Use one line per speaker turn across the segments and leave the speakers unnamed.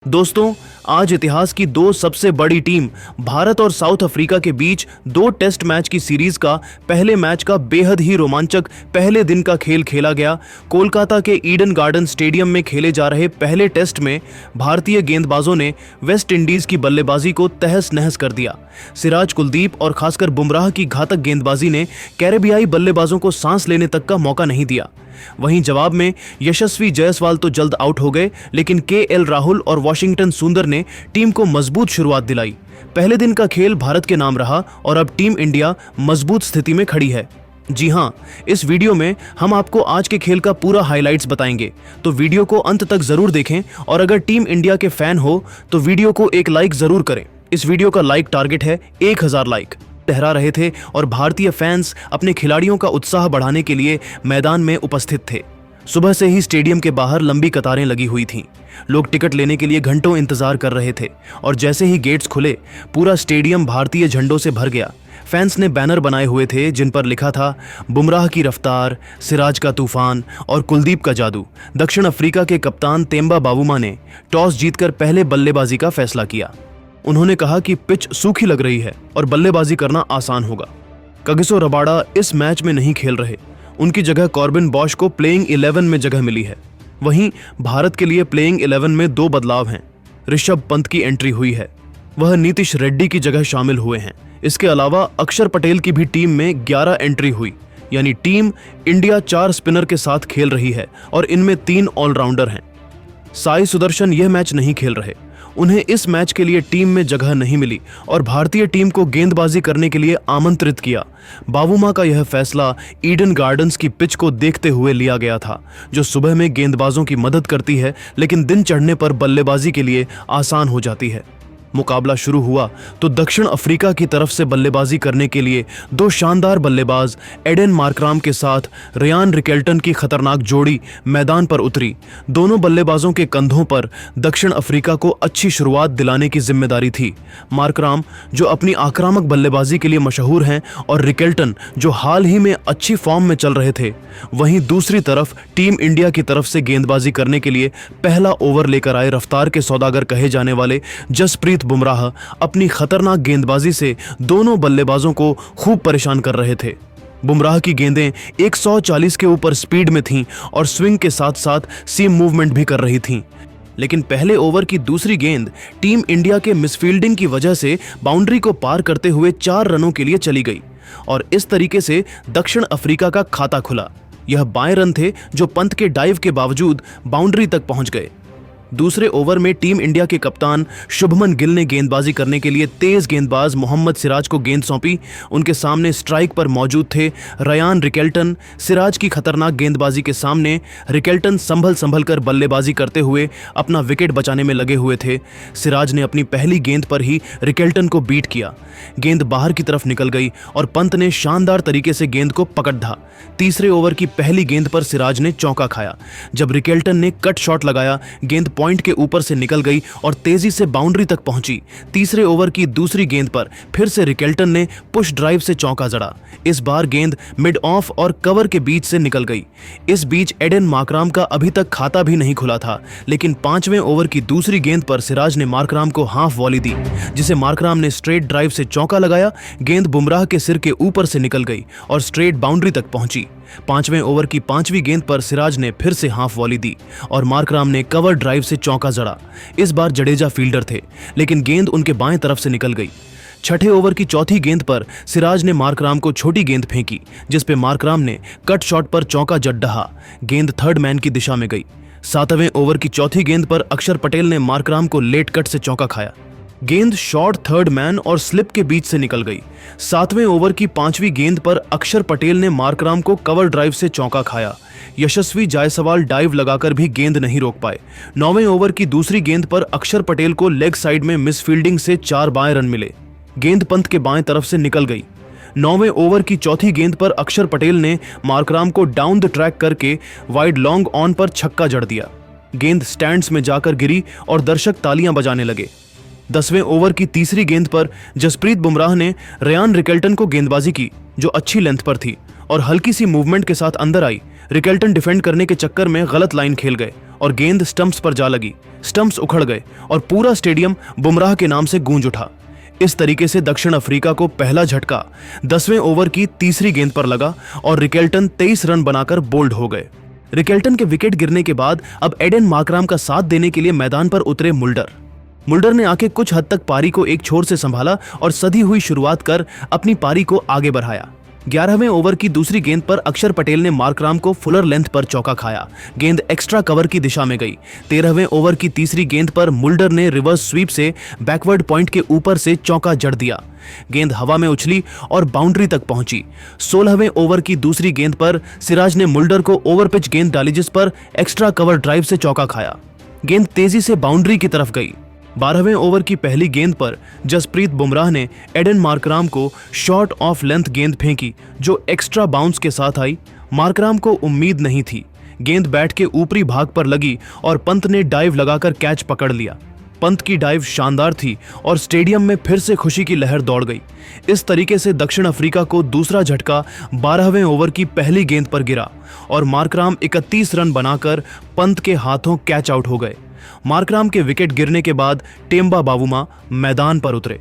दोस्तों, आज इतिहास की दो सबसे बड़ी टीम भारत और साउथ अफ्रीका के बीच दो टेस्ट मैच की सीरीज का पहले मैच का बेहद ही रोमांचक पहले दिन का खेल खेला गया। कोलकाता के ईडन गार्डन स्टेडियम में खेले जा रहे पहले टेस्ट में भारतीय गेंदबाजों ने वेस्ट इंडीज की बल्लेबाजी को तहस नहस कर दिया। सिराज, कुलदीप और खासकर बुमराह की घातक गेंदबाजी ने कैरेबियाई बल्लेबाजों को सांस लेने तक का मौका नहीं दिया। वहीं जवाब में यशस्वी जायसवाल तो जल्द आउट हो गए, लेकिन केएल राहुल और वॉशिंगटन सुंदर ने टीम को मजबूत शुरुआत दिलाई। पहले दिन का खेल भारत के नाम रहा और अब टीम इंडिया मजबूत स्थिति में खड़ी है। जी हां, इस वीडियो में हम आपको आज के खेल का पूरा हाइलाइट्स बताएंगे, तो वीडियो को अंत तक जरूर देखें। और अगर टीम इंडिया के फैन हो तो वीडियो को एक लाइक जरूर करें। इस वीडियो का लाइक टारगेट है 1000 लाइक। लहरा रहे थे और भारतीय फैंस अपने खिलाड़ियों का उत्साह बढ़ाने के लिए मैदान में उपस्थित थे। सुबह से ही स्टेडियम के बाहर लंबी कतारें लगी हुई थीं। लोग टिकट लेने के लिए घंटों इंतजार कर रहे थे और जैसे ही गेट्स खुले, पूरा स्टेडियम भारतीय झंडों से भर गया। फैंस ने बैनर बनाए हुए थे जिन पर लिखा था बुमराह की रफ्तार, सिराज का तूफान और कुलदीप का जादू। दक्षिण अफ्रीका के कप्तान तेम्बा बावुमा ने टॉस जीतकर पहले बल्लेबाजी का फैसला किया। उन्होंने कहा कि पिच सूखी लग रही है और बल्लेबाजी करना आसान होगा। कगिसो रबाडा इस मैच में नहीं खेल रहे। उनकी जगह कॉर्बिन बॉश को प्लेइंग 11 में जगह मिली है। वहीं भारत के लिए प्लेइंग 11 में दो बदलाव हैं। ऋषभ पंत की एंट्री हुई है, वह नीतीश रेड्डी की जगह शामिल हुए हैं। इसके अलावा अक्षर पटेल की भी टीम में 11 एंट्री हुई, यानी टीम इंडिया 4 स्पिनर के साथ खेल रही है और इनमें 3 ऑलराउंडर हैं। साई सुदर्शन यह मैच नहीं खेल रहे। उन्हें इस मैच के लिए टीम में जगह नहीं मिली और भारतीय टीम को गेंदबाजी करने के लिए आमंत्रित किया। बावुमा का यह फैसला ईडन गार्डन्स की पिच को देखते हुए लिया गया था, जो सुबह में गेंदबाजों की मदद करती है लेकिन दिन चढ़ने पर बल्लेबाजी के लिए आसान हो जाती है। मुकाबला शुरू हुआ तो दक्षिण अफ्रीका की तरफ से बल्लेबाजी करने के लिए दो शानदार बल्लेबाज एडेन मार्कराम के साथ रियान रिकेल्टन की खतरनाक जोड़ी मैदान पर उतरी। दोनों बल्लेबाजों के कंधों पर दक्षिण अफ्रीका को अच्छी शुरुआत दिलाने की जिम्मेदारी थी। मार्कराम, जो अपनी आक्रामक बल्लेबाजी के लिए मशहूर हैं, और रिकेल्टन, जो हाल ही में अच्छी फॉर्म में चल रहे थे। वहीं दूसरी तरफ टीम इंडिया की तरफ से गेंदबाजी करने के लिए पहला ओवर लेकर आए रफ्तार के सौदागर कहे जाने वाले जसप्रीत बुमराह अपनी खतरनाक गेंदबाजी से दोनों बल्लेबाजों को खूब परेशान कर रहे थे। बुमराह की गेंदें 140 के ऊपर स्पीड में थीं और स्विंग के साथ साथ सीम मूवमेंट भी कर रही थीं। लेकिन पहले ओवर की दूसरी गेंद टीम इंडिया के मिसफील्डिंग की वजह से बाउंड्री को पार करते हुए 4 रनों के लिए चली गई और इस तरीके से दक्षिण अफ्रीका का खाता खुला। यह बाएं रन थे जो पंत के डाइव के बावजूद बाउंड्री तक पहुंच गए। दूसरे ओवर में टीम इंडिया के कप्तान शुभमन गिल ने गेंदबाजी करने के लिए तेज गेंदबाज मोहम्मद सिराज को गेंद सौंपी। उनके सामने स्ट्राइक पर मौजूद थे रियान रिकेल्टन। सिराज की खतरनाक गेंदबाजी के सामने रिकेल्टन संभल कर बल्लेबाजी करते हुए अपना विकेट बचाने में लगे हुए थे। सिराज ने अपनी पहली गेंद पर ही रिकेल्टन को बीट किया। गेंद बाहर की तरफ निकल गई और पंत ने शानदार तरीके से गेंद को पकड़ धा। तीसरे ओवर की पहली गेंद पर सिराज ने चौका खाया। जब रिकेल्टन ने कट शॉट लगाया, गेंद पॉइंट के ऊपर से निकल गई और तेजी से बाउंड्री तक पहुंची। तीसरे ओवर की दूसरी गेंद पर फिर से रिकेल्टन ने पुश ड्राइव से चौका जड़ा। इस बार गेंद मिड ऑफ और कवर के बीच से निकल गई। इस बीच एडेन मार्कराम का अभी तक खाता भी नहीं खुला था, लेकिन 5वें ओवर की दूसरी गेंद पर सिराज ने मार्कराम को हाफ वॉली दी, जिसे मार्कराम ने स्ट्रेट ड्राइव से चौका लगाया। गेंद बुमराह के सिर के ऊपर से निकल गई और स्ट्रेट बाउंड्री तक पहुंची। 5वें ओवर की 5वीं गेंद पर सिराज ने फिर से हाफ वॉली दी और मार्कराम ने कवर ड्राइव से चौका जड़ा। इस बार जडेजा फील्डर थे, लेकिन गेंद उनके बाएं तरफ से निकल गई। 6ठे ओवर की चौथी गेंद पर सिराज ने मार्कराम को छोटी गेंद फेंकी, जिस पे मार्कराम ने कट शॉट पर चौका जड़ डहा। गेंद थर्ड मैन की दिशा में गई। 7वें ओवर की चौथी गेंद पर अक्षर पटेल ने मार्कराम को लेट कट से चौका खाया। गेंद शॉर्ट थर्ड मैन और स्लिप के बीच से निकल गई। 7वें ओवर की 5वीं गेंद पर अक्षर पटेल ने मार्कराम को कवर ड्राइव से चौका खाया। यशस्वी जायसवाल डाइव लगाकर भी गेंद नहीं रोक पाए। 9वें ओवर की दूसरी गेंद पर अक्षर पटेल को लेग साइड में मिसफील्डिंग से 4 बाएं रन मिले। गेंद पंत के बाएं तरफ से निकल गई। 9वें ओवर की चौथी गेंद पर अक्षर पटेल ने मार्कराम को डाउन द ट्रैक करके वाइड लॉन्ग ऑन पर छक्का जड़ दिया। गेंद स्टैंड्स में जाकर गिरी और दर्शक तालियां बजाने लगे। 10वें ओवर की तीसरी गेंद पर जसप्रीत बुमराह ने रियान रिकेल्टन को गेंदबाजी की, जो अच्छी लेंथ पर थी और हल्की सी मूवमेंट के साथ अंदर आई। रिकेल्टन डिफेंड करने के चक्कर में गलत लाइन खेल गए और गेंद स्टंप्स पर जा लगी। स्टंप्स उखड़ गए और पूरा स्टेडियम बुमराह के नाम से गूंज उठा। इस तरीके से दक्षिण अफ्रीका को पहला झटका 10वें ओवर की तीसरी गेंद पर लगा और रिकेल्टन 23 रन बनाकर बोल्ड हो गए। रिकेल्टन के विकेट गिरने के बाद अब एडेन मार्कराम का साथ देने के लिए मैदान पर उतरे मुल्डर ने आके कुछ हद तक पारी को एक छोर से संभाला और सधी हुई शुरुआत कर अपनी पारी को आगे बढ़ाया। 11वें ओवर की दूसरी गेंद पर अक्षर पटेल ने मार्कराम को फुलर लेंथ पर चौका खाया। गेंद एक्स्ट्रा कवर की दिशा में गई। 13वें ओवर की तीसरी गेंद पर मुल्डर ने रिवर्स स्वीप से बैकवर्ड पॉइंट के ऊपर से चौका जड़ दिया। गेंद हवा में उछली और बाउंड्री तक पहुंची। 16वें ओवर की दूसरी गेंद पर सिराज ने मुल्डर को ओवर पिच गेंद डाली, जिस पर एक्स्ट्रा कवर ड्राइव से चौका खाया। गेंद तेजी से बाउंड्री की तरफ गई। 12वें ओवर की पहली गेंद पर जसप्रीत बुमराह ने एडेन मार्कराम को शॉर्ट ऑफ लेंथ गेंद फेंकी, जो एक्स्ट्रा बाउंस के साथ आई। मार्कराम को उम्मीद नहीं थी। गेंद बैट के ऊपरी भाग पर लगी और पंत ने डाइव लगाकर कैच पकड़ लिया। पंत की डाइव शानदार थी और स्टेडियम में फिर से खुशी की लहर दौड़ गई। इस तरीके से दक्षिण अफ्रीका को दूसरा झटका 12वें ओवर की पहली गेंद पर गिरा और मार्कराम 31 रन बनाकर पंत के हाथों कैच आउट हो गए। मार्कराम के विकेट गिरने के बाद टेम्बा बावुमा मैदान पर उतरे।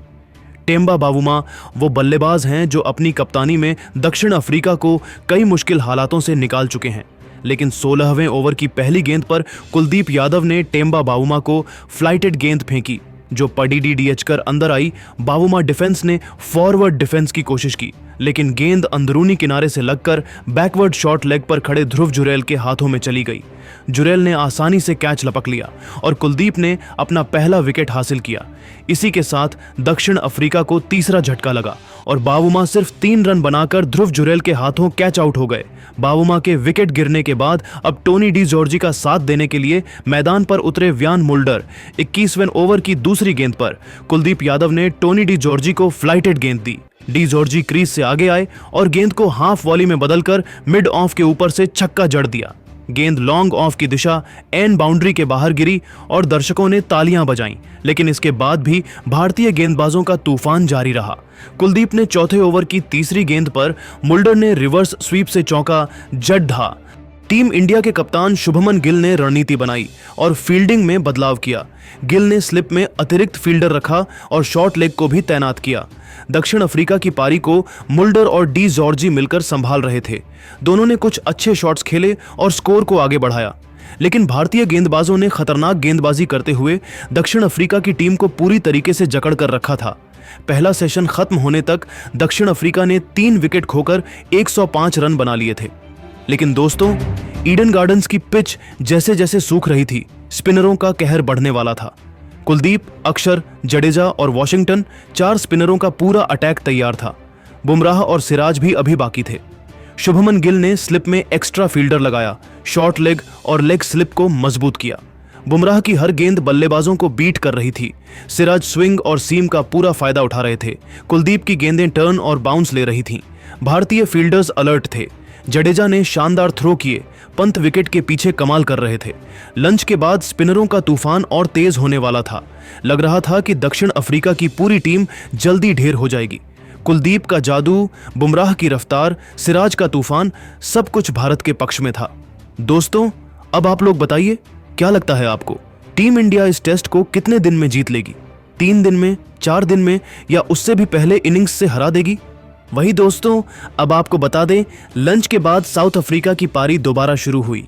टेम्बा बावुमा वो बल्लेबाज हैं जो अपनी कप्तानी में दक्षिण अफ्रीका को कई मुश्किल हालातों से निकाल चुके हैं, लेकिन 16वें ओवर की पहली गेंद पर कुलदीप यादव ने टेम्बा बावुमा को फ्लाइटेड गेंद फेंकी, जो पडीडी डीएच कर अंदर आई। बावुमा डिफेंस ने फॉरवर्ड डिफेंस की कोशिश की, लेकिन गेंद अंदरूनी किनारे से लगकर बैकवर्ड शॉर्ट लेग पर खड़े ध्रुव जुरैल के हाथों में चली गई। जुरैल ने आसानी से कैच लपक लिया और कुलदीप ने अपना पहला विकेट हासिल किया। इसी के साथ दक्षिण अफ्रीका को तीसरा झटका लगा और बावुमा सिर्फ 3 रन बनाकर ध्रुव जुरैल के हाथों कैच आउट हो गए। बावुमा के विकेट गिरने के बाद अब टोनी डी जॉर्जी का साथ देने के लिए मैदान पर उतरे व्यान मुल्डर। 21वें ओवर की दूसरी गेंद पर कुलदीप यादव ने टोनी डी जॉर्जी को फ्लाइटेड गेंद दी। डी जॉर्जी क्रीज से आगे आए और गेंद को हाफ वॉली में बदलकर मिड ऑफ के ऊपर से छक्का जड़ दिया। गेंद लॉन्ग ऑफ की दिशा एन बाउंड्री के बाहर गिरी और दर्शकों ने तालियां बजाईं, लेकिन इसके बाद भी भारतीय गेंदबाजों का तूफान जारी रहा। कुलदीप ने चौथे ओवर की तीसरी गेंद पर मुल्डर ने रिवर्स स्वीप से चौका जड़। टीम इंडिया के कप्तान शुभमन गिल ने रणनीति बनाई और फील्डिंग में बदलाव किया। गिल ने स्लिप में अतिरिक्त फील्डर रखा और शॉर्ट लेग को भी तैनात किया। दक्षिण अफ्रीका की पारी को मुल्डर और डी जॉर्जी मिलकर संभाल रहे थे। दोनों ने कुछ अच्छे शॉट्स खेले और स्कोर को आगे बढ़ाया, लेकिन भारतीय गेंदबाजों ने खतरनाक गेंदबाजी करते हुए दक्षिण अफ्रीका की टीम को पूरी तरीके से जकड़ कर रखा था। पहला सेशन खत्म होने तक दक्षिण अफ्रीका ने 3 विकेट खोकर 105 रन बना लिए थे। लेकिन दोस्तों, ईडन गार्डन्स की पिच जैसे जैसे सूख रही थी, स्पिनरों का कहर बढ़ने वाला था। कुलदीप, अक्षर, जडेजा और वॉशिंगटन 4 स्पिनरों का पूरा अटैक तैयार था। बुमराह और सिराज भी अभी बाकी थे। शुभमन गिल ने स्लिप में एक्स्ट्रा फील्डर लगाया, शॉर्ट लेग और लेग स्लिप को मजबूत किया। बुमराह की हर गेंद बल्लेबाजों को बीट कर रही थी। सिराज स्विंग और सीम का पूरा फायदा उठा रहे थे। कुलदीप की गेंदें टर्न और बाउंस ले रही थीं। भारतीय फील्डर्स अलर्ट थे। जडेजा ने शानदार थ्रो किए। पंत विकेट के पीछे कमाल कर रहे थे। लंच के बाद स्पिनरों का तूफान और तेज होने वाला था। लग रहा था कि दक्षिण अफ्रीका की पूरी टीम जल्दी ढेर हो जाएगी। कुलदीप का जादू, बुमराह की रफ्तार, सिराज का तूफान, सब कुछ भारत के पक्ष में था। दोस्तों, अब आप लोग बताइए, क्या लगता है आपको, टीम इंडिया इस टेस्ट को कितने दिन में जीत लेगी? 3 दिन में, 4 दिन में, या उससे भी पहले इनिंग्स से हरा देगी? वही दोस्तों, अब आपको बता दें, लंच के बाद साउथ अफ्रीका की पारी दोबारा शुरू हुई।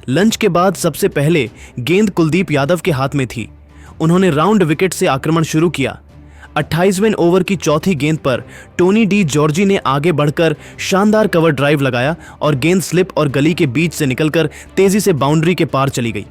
लंच के बाद सबसे पहले गेंद कुलदीप यादव के हाथ में थी। उन्होंने राउंड विकेट से आक्रमण शुरू किया। 28वें ओवर की चौथी गेंद पर टोनी डी जॉर्जी ने आगे बढ़कर शानदार कवर ड्राइव लगाया और गेंद स्लिप और गली के बीच से निकलकर तेजी से बाउंड्री के पार चली गई।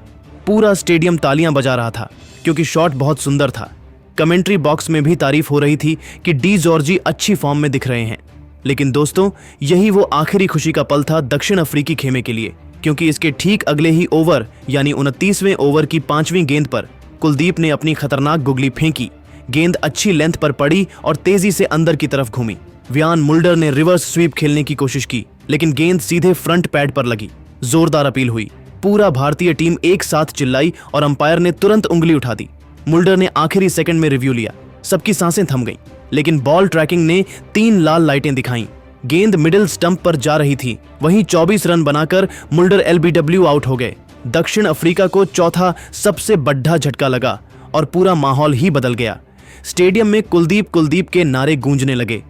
पूरा स्टेडियम तालियां बजा रहा था क्योंकि शॉट बहुत सुंदर था। कमेंट्री बॉक्स में भी तारीफ हो रही थी कि डी जॉर्जी अच्छी फॉर्म में दिख रहे हैं। लेकिन दोस्तों, यही वो आखिरी खुशी का पल था दक्षिण अफ्रीकी खेमे के लिए, क्योंकि इसके ठीक अगले ही ओवर यानी 29वें ओवर की 5वीं गेंद पर कुलदीप ने अपनी खतरनाक गुगली फेंकी। गेंद अच्छी लेंथ पर पड़ी और तेजी से अंदर की तरफ घूमी। व्यान मुल्डर ने रिवर्स स्वीप खेलने की कोशिश की, लेकिन गेंद सीधे फ्रंट पैड पर लगी। जोरदार अपील हुई। पूरा भारतीय टीम एक साथ चिल्लाई और अंपायर ने तुरंत उंगली उठा दी। मुल्डर ने आखिरी सेकंड में रिव्यू लिया। सबकी सांसें थम गईं, लेकिन बॉल ट्रैकिंग ने 3 लाल लाइटें दिखाईं। गेंद मिडिल स्टंप पर जा रही थी। वहीं 24 रन बनाकर मुल्डर एलबीडब्ल्यू आउट हो गए। दक्षिण अफ्रीका को चौथा सबसे बड़ा झटका लगा और पूरा माहौल ही बदल गया। स्टेडियम में कुलदीप कुलदीप के नारे गूंजने लगे।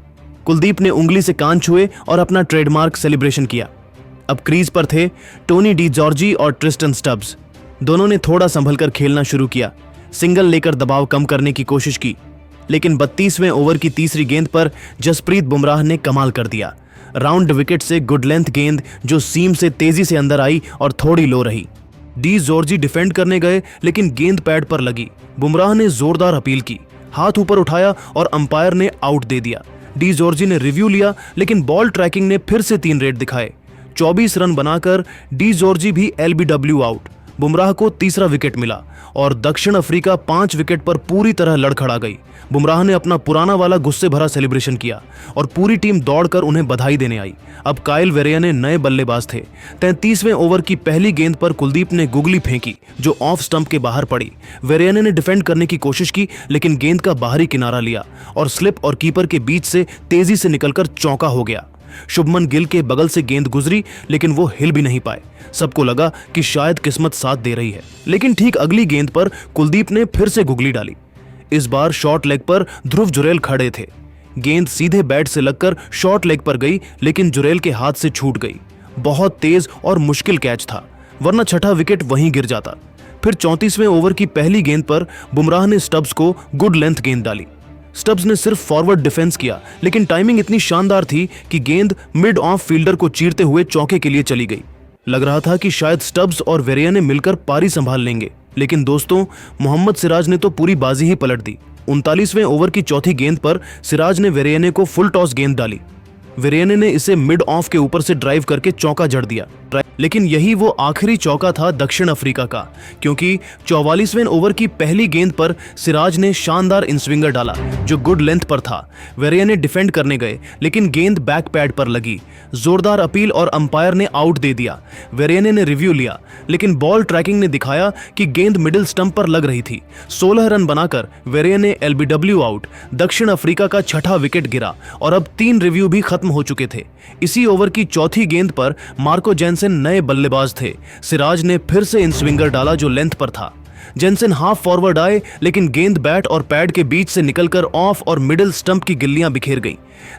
कुलदीप ने उंगली से कान छुए और अपना ट्रेडमार्क सेलिब्रेशन किया। अब क्रीज पर थे टोनी डी जॉर्जी और ट्रिस्टन स्टब्स। दोनों ने थोड़ा संभल कर खेलना शुरू किया, सिंगल लेकर दबाव कम करने की कोशिश की, लेकिन 32वें ओवर की तीसरी गेंद पर जसप्रीत बुमराह ने कमाल कर दिया। राउंड विकेट से गुड लेंथ गेंद जो सीम से तेजी से अंदर आई और थोड़ी लो रही। डी जॉर्जी डिफेंड करने गए, लेकिन गेंद पैड पर लगी। बुमराह ने जोरदार अपील की, हाथ ऊपर उठाया और अंपायर ने आउट दे दिया। डी जॉर्जी ने रिव्यू लिया, लेकिन बॉल ट्रैकिंग ने फिर से 3 रेड दिखाए। 24 रन बनाकर डी जॉर्जी भी LBW आउट। बुमराह को तीसरा विकेट मिला और दक्षिण अफ्रीका 5 विकेट पर पूरी तरह लड़खड़ा गई। बुमराह ने अपना पुराना वाला गुस्से भरा सेलिब्रेशन किया और पूरी टीम दौड़कर उन्हें बधाई देने आई। अब काइल वेरेयने नए बल्लेबाज थे। 33वें ओवर की पहली गेंद पर कुलदीप ने गुगली फेंकी जो ऑफ स्टंप के बाहर पड़ी। वेरेयने ने डिफेंड करने की कोशिश की, लेकिन गेंद का बाहरी किनारा लिया और स्लिप और कीपर के बीच से तेजी से निकलकर चौका हो गया। शुभमन गिल के बगल से गेंद गुजरी, लेकिन वो हिल भी नहीं पाए। सबको लगा कि शायद किस्मत साथ दे रही है, लेकिन ठीक अगली गेंद पर कुलदीप ने फिर से गुगली डाली। इस बार शॉर्ट लेग पर ध्रुव जुरेल खड़े थे। गेंद सीधे बैट से लगकर शॉर्ट लेग पर गई, लेकिन जुरेल के हाथ से छूट गई। बहुत तेज और मुश्किल कैच था, वरना छठा विकेट वहीं गिर जाता। फिर 34वें ओवर की पहली गेंद पर बुमराह ने स्टब्स को गुड लेंथ गेंद डाली। स्टब्स ने सिर्फ फॉरवर्ड डिफेंस किया, लेकिन टाइमिंग इतनी शानदार थी कि गेंद मिड ऑफ फील्डर को चीरते हुए चौके के लिए चली गई। लग रहा था कि शायद स्टब्स और वेरेयने मिलकर पारी संभाल लेंगे, लेकिन दोस्तों मोहम्मद सिराज ने तो पूरी बाजी ही पलट दी। 39वें ओवर की चौथी गेंद पर सिराज ने वेरेयने को फुल टॉस गेंद डाली। वेरेयने ने इसे मिड ऑफ के ऊपर से ड्राइव करके चौका जड़ दिया, लेकिन यही वो आखिरी चौका था दक्षिण अफ्रीका का, क्योंकि 44वें ओवर की पहली गेंद पर सिराज ने शानदार इनस्विंगर डाला जो गुड लेंथ पर था। वेरेयने डिफेंड करने गए, लेकिन गेंद बैक पैड पर लगी। जोरदार अपील और अंपायर ने आउट दे दिया। वेरेयने ने रिव्यू लिया, लेकिन बॉल ट्रैकिंग ने दिखाया कि गेंद मिडिल स्टंप पर लग रही थी। 16 रन बनाकर वेरेयने LBW आउट। दक्षिण अफ्रीका का छठा विकेट गिरा और अब 3 रिव्यू भी खत्म हो चुके थे। इसी ओवर की चौथी गेंद पर मार्को जेनसेन नए बल्लेबाज थे। सिराज ने फिर से इन स्विंगर डाला जो लेंथ पर था। जेनसेन हाफ फॉरवर्ड आए, लेकिन गेंद बैट और पैड के बीच से निकलकर ऑफ और मिडिल स्टंप की गिल्लियां बिखेर गईं।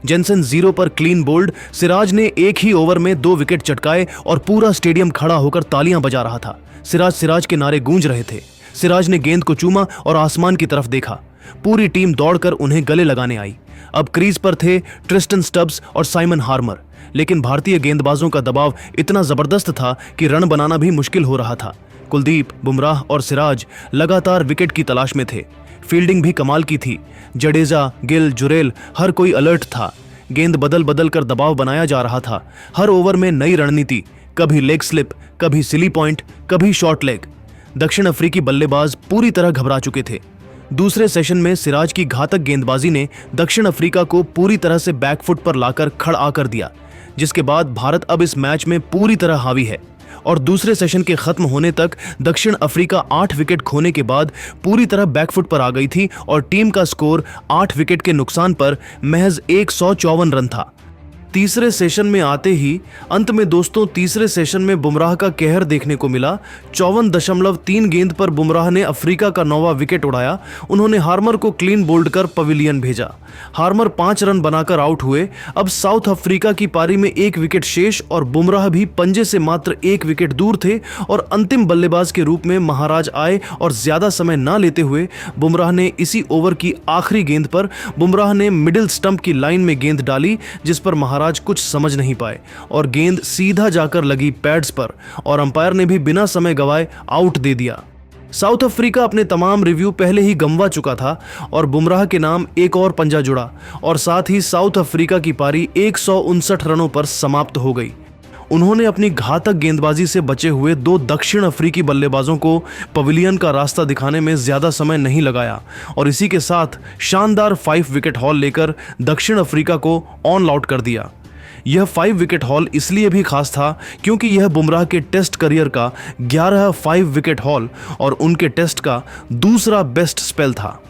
जेनसेन 0 पर क्लीन बोल्ड। सिराज ने एक ही ओवर में 2 विकेट चटकाए और पूरा स्टेडियम खड़ा होकर तालियां बजा रहा था। सिराज के नारे गूंज रहे थे। सिराज ने गेंद को चूमा और आसमान की तरफ देखा। पूरी टीम दौड़कर उन्हें गले लगाने आई। अब क्रीज पर थे ट्रिस्टन स्टब्स और साइमन हार्मर, लेकिन भारतीय गेंदबाजों का दबाव इतना जबरदस्त था कि रन बनाना भी मुश्किल हो रहा था। कुलदीप, बुमराह और सिराज लगातार विकेट की तलाश में थे। फील्डिंग भी कमाल की थी। जडेजा, गिल, जुरेल हर कोई अलर्ट था। गेंद बदल बदल कर दबाव बनाया जा रहा था। हर ओवर में नई रणनीति, कभी लेग स्लिप, कभी सिली पॉइंट, कभी शॉर्ट लेग। दक्षिण अफ्रीकी बल्लेबाज पूरी तरह घबरा चुके थे। दूसरे सेशन में सिराज की घातक गेंदबाजी ने दक्षिण अफ्रीका को पूरी तरह से बैकफुट पर लाकर खड़ा कर दिया, जिसके बाद भारत अब इस मैच में पूरी तरह हावी है। और दूसरे सेशन के खत्म होने तक दक्षिण अफ्रीका 8 विकेट खोने के बाद पूरी तरह बैकफुट पर आ गई थी और टीम का स्कोर 8 विकेट के नुकसान पर महज 154 रन था। तीसरे सेशन में आते ही अंत में दोस्तों तीसरे सेशन में बुमराह का कहर देखने को मिला। 54.3 गेंद पर बुमराह ने अफ्रीका का 9वां विकेट उड़ाया। उन्होंने हार्मर को क्लीन बोल्ड कर पवेलियन भेजा। हार्मर 5 रन बनाकर आउट हुए। अब साउथ अफ्रीका की पारी में 1 विकेट शेष और बुमराह भी पंजे से मात्र 1 विकेट दूर थे और अंतिम बल्लेबाज के रूप में महाराज आए और ज्यादा समय न लेते हुए बुमराह ने इसी ओवर की आखिरी गेंद पर बुमराह ने मिडिल स्टंप की लाइन में गेंद डाली, जिस पर महाराज कुछ समझ नहीं पाए और गेंद सीधा जाकर लगी पैड्स पर और अंपायर ने भी बिना समय गवाए आउट दे दिया। साउथ अफ्रीका अपने तमाम रिव्यू पहले ही गंवा चुका था और बुमराह के नाम एक और पंजा जुड़ा और साथ ही साउथ अफ्रीका की पारी 159 रनों पर समाप्त हो गई। उन्होंने अपनी घातक गेंदबाजी से बचे हुए 2 दक्षिण अफ्रीकी बल्लेबाजों को पवेलियन का रास्ता दिखाने में ज्यादा समय नहीं लगाया और इसी के साथ शानदार 5 विकेट हॉल लेकर दक्षिण अफ्रीका को ऑन आउट कर दिया। यह 5 विकेट हॉल इसलिए भी खास था क्योंकि यह बुमराह के टेस्ट करियर का 11 5 विकेट हॉल और उनके टेस्ट का दूसरा बेस्ट स्पेल था।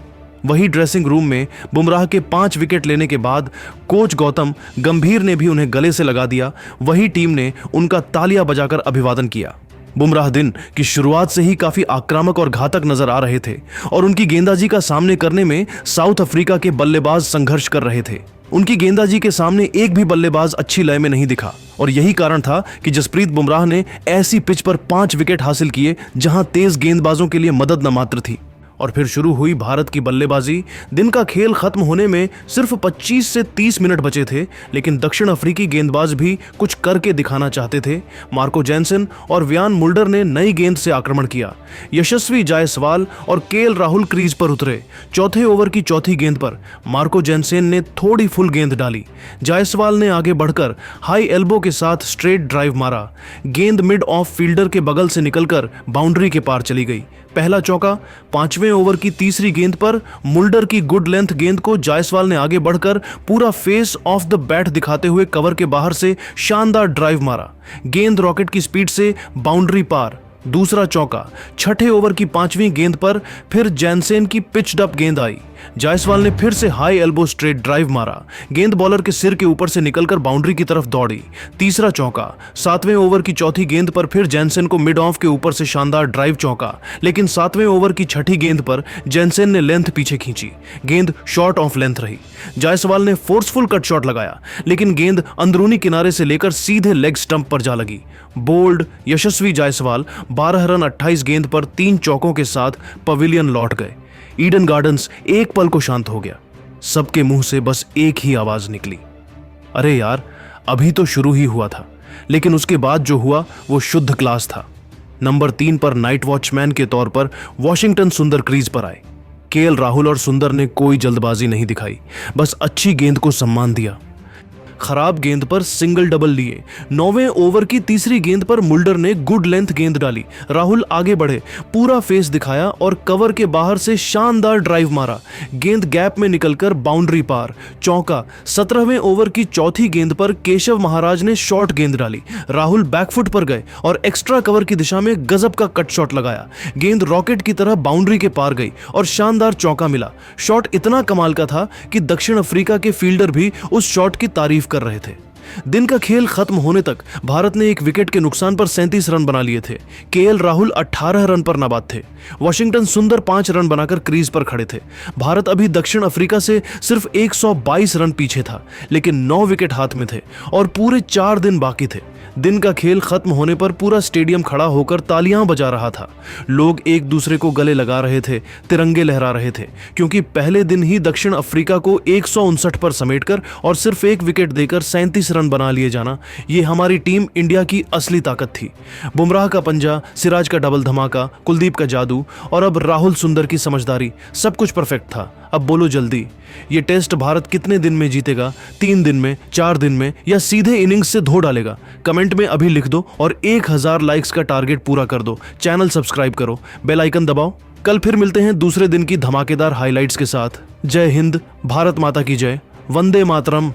वही ड्रेसिंग रूम में बुमराह के 5 विकेट लेने के बाद कोच गौतम गंभीर ने भी उन्हें गले से लगा दिया। वही टीम ने उनका तालियां बजाकर अभिवादन किया। बुमराह दिन की शुरुआत से ही काफी आक्रामक और घातक नजर आ रहे थे और उनकी गेंदबाजी का सामने करने में साउथ अफ्रीका के बल्लेबाज संघर्ष कर रहे थे। उनकी गेंदबाजी के सामने एक भी बल्लेबाज अच्छी लय में नहीं दिखा और यही कारण था कि जसप्रीत बुमराह ने ऐसी पिच पर 5 विकेट हासिल किए जहां तेज गेंदबाजों के लिए मदद न मात्र थी। और फिर शुरू हुई भारत की बल्लेबाजी। दिन का खेल खत्म होने में सिर्फ 25 से 30 मिनट बचे थे, लेकिन दक्षिण अफ्रीकी गेंदबाज भी कुछ करके दिखाना चाहते थे। मार्को जैनसन और व्यान मुल्डर ने नई गेंद से आक्रमण किया। यशस्वी जायसवाल और केएल राहुल क्रीज पर उतरे। चौथे ओवर की चौथी गेंद पर मार्को जैनसन ने थोड़ी फुल गेंद डाली। जायसवाल ने आगे बढ़कर हाई एल्बो के साथ स्ट्रेट ड्राइव मारा। गेंद मिड ऑफ फील्डर के बगल से निकलकर बाउंड्री के पार चली गई। पहला चौका। 5वें ओवर की तीसरी गेंद पर मुल्डर की गुड लेंथ गेंद को जायसवाल ने आगे बढ़कर पूरा फेस ऑफ द बैट दिखाते हुए कवर के बाहर से शानदार ड्राइव मारा। गेंद रॉकेट की स्पीड से बाउंड्री पार। दूसरा चौका। छठे ओवर की 5वीं गेंद पर फिर जैनसेन की पिच्ड अप गेंद आई। जायसवाल ने फिर से हाई एल्बो स्ट्रेट ड्राइव मारा। गेंद बॉलर के सिर के ऊपर से निकलकर बाउंड्री की तरफ दौड़ी। तीसरा चौका। 7वें ओवर की चौथी गेंद पर फिर जैनसेन को मिड ऑफ के ऊपर से शानदार ड्राइव चौका, लेकिन 7वें ओवर की छठी गेंद पर जैनसेन ने लेंथ पीछे खींची। गेंद शॉर्ट ऑफ लेंथ रही। जायसवाल ने फोर्सफुल कट शॉट लगाया, लेकिन गेंद अंदरूनी किनारे से लेकर सीधे लेग स्टंप पर जा लगी। बोल्ड यशस्वी जायसवाल 12 रन 28 गेंद पर 3 चौकों के साथ पवेलियन लौट गए। ईडन गार्डन्स एक पल को शांत हो गया। सबके मुंह से बस एक ही आवाज निकली, अरे यार, अभी तो शुरू ही हुआ था। लेकिन उसके बाद जो हुआ वो शुद्ध क्लास था। नंबर 3 पर नाइट वॉचमैन के तौर पर वॉशिंगटन सुंदर क्रीज पर आए। केएल राहुल और सुंदर ने कोई जल्दबाजी नहीं दिखाई, बस अच्छी गेंद को सम्मान दिया। खराब गेंद पर सिंगल डबल लिए। 9वें ओवर की तीसरी गेंद पर मुल्डर ने गुड लेंथ गेंद डाली। राहुल आगे बढ़े, पूरा फेस दिखाया और कवर के बाहर से शानदार ड्राइव मारा। गेंद गैप में निकलकर बाउंड्री पार। चौका। 17वें ओवर की चौथी गेंद पर केशव महाराज ने शॉर्ट गेंद डाली। राहुल बैकफुट पर गए और एक्स्ट्रा कवर की दिशा में गजब का कट शॉट लगाया। गेंद रॉकेट की तरह बाउंड्री के पार गई और शानदार चौका मिला। शॉट इतना कमाल का था कि दक्षिण अफ्रीका के फील्डर भी उस शॉट की तारीफ कर रहे थे। दिन का खेल खत्म होने तक भारत ने एक विकेट के नुकसान पर 37 रन बना लिए थे। केएल राहुल 18 रन पर नाबाद थे। वॉशिंगटन सुंदर 5 रन बनाकर क्रीज पर खड़े थे। भारत अभी दक्षिण अफ्रीका से सिर्फ 122 रन पीछे था, लेकिन 9 विकेट हाथ में थे और पूरे 4 दिन बाकी थे। दिन का खेल खत्म होने पर पूरा स्टेडियम खड़ा होकर तालियां बजा रहा था। लोग एक दूसरे को गले लगा रहे थे, तिरंगे लहरा रहे थे, क्योंकि पहले दिन ही दक्षिण अफ्रीका को 159 पर समेटकर और सिर्फ 1 विकेट देकर 37 रन बना लिए जाना, ये हमारी टीम इंडिया की असली ताकत थी। बुमराह का पंजा, सिराज का डबल धमाका, कुलदीप का जादू और अब राहुल सुंदर की समझदारी, सब कुछ परफेक्ट था। अब बोलो जल्दी, ये टेस्ट भारत कितने दिन में जीतेगा? 3 दिन में, 4 दिन में, या सीधे इनिंग्स से धो डालेगा? कमेंट में अभी लिख दो और 1000 लाइक्स का टारगेट पूरा कर दो। चैनल सब्सक्राइब करो, बेल आइकन दबाओ। कल फिर मिलते हैं दूसरे दिन की धमाकेदार हाइलाइट्स के साथ। जय हिंद, भारत माता की जय, वंदे मातरम।